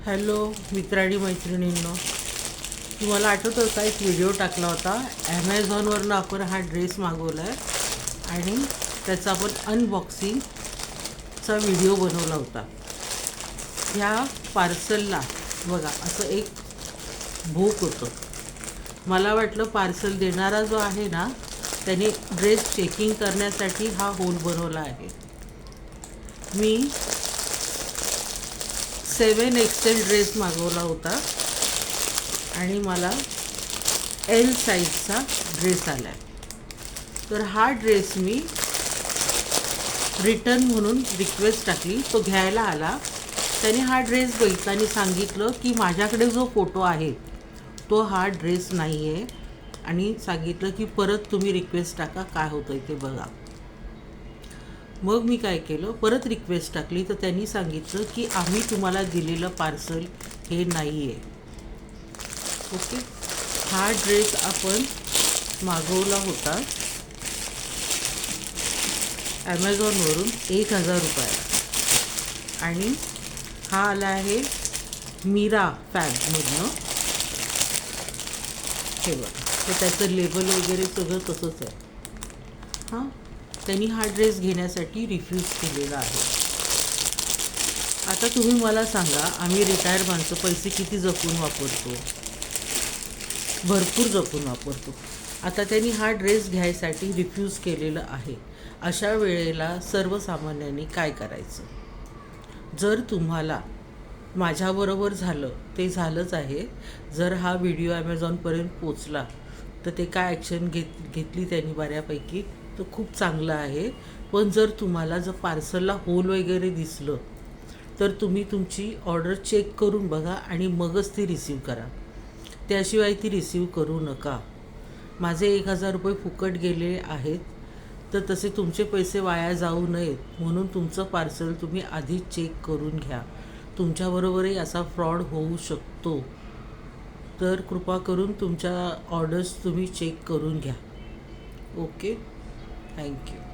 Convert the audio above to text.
Hello मित्रांनी मैत्रिणींनो, तुम्हाला आठवतं का एक व्हिडिओ टाकला होता. ॲमेझॉनवरनं आपण हा ड्रेस मागवला आहे आणि त्याचा आपण अनबॉक्सिंगचा व्हिडिओ बनवला होता. ह्या पार्सलला बघा असं एक भोक होतं. मला वाटलं पार्सल देणारा जो आहे ना त्याने ड्रेस चेकिंग करण्यासाठी हा होल बनवला आहे. मी 7XL ड्रेस मागवला होता आणि मला एल साईजचा ड्रेस आला आहे. तर हा ड्रेस मी रिटर्न म्हणून रिक्वेस्ट टाकली. तो घ्यायला आला. त्याने हा ड्रेस बघितला सांगितलं की माझ्याकडे जो फोटो आहे तो हा ड्रेस नाही आहे आणि सांगितलं की परत तुम्ही रिक्वेस्ट टाका, काय होतं ते बघा. मग मी काय केलं, परत रिक्वेस्ट टाकली तर त्यांनी सांगितलं की आम्ही तुम्हाला दिलेलं पार्सल हे नाही आहे. ओके, हा ड्रेस आपण मागवला होता ॲमेझॉनवरून 1000 रुपयाला आणि हा आला आहे मीरा फॅबमधनं. हे बघा, तर त्याचं लेबल वगैरे सगळं तसंच आहे. हां, त्यांनी हा ड्रेस घेण्यासाठी रिफ्यूज केलेला आहे. आता तुम्ही मला सांगा, आम्ही रिटायर माणसं पैसे किती जपून वापरतो, भरपूर जपून वापरतो. आता त्यांनी हा ड्रेस घ्यायसाठी रिफ्यूज केलेलं आहे. अशा वेळेला सर्वसामान्यांनी काय करायचं? जर तुम्हाला माझ्याबरोबर झालं, ते झालंच आहे. जर हा व्हिडिओ ॲमेझॉनपर्यंत पोचला तर ते काय ॲक्शन घेतली त्यांनी बऱ्यापैकी, तर खूप चांगलं आहे. पण जर तुम्हाला पार्सलला होल वगैरे दिसलं तर तुम्ही तुमची ऑर्डर चेक करून बघा आणि मगच ती रिसीव करा. त्याशिवाय ती रिसीव करू नका. माझे 1000 रुपये फुकट गेले आहेत, तर तसे तुमचे पैसे वाया जाऊ नयेत म्हणून तुमचं पार्सल तुम्ही आधी चेक करून घ्या. तुमच्याबरोबरही असा फ्रॉड होऊ शकतो. तर कृपा करून तुमच्या ऑर्डर्स तुम्ही चेक करून घ्या. Okay, thank you.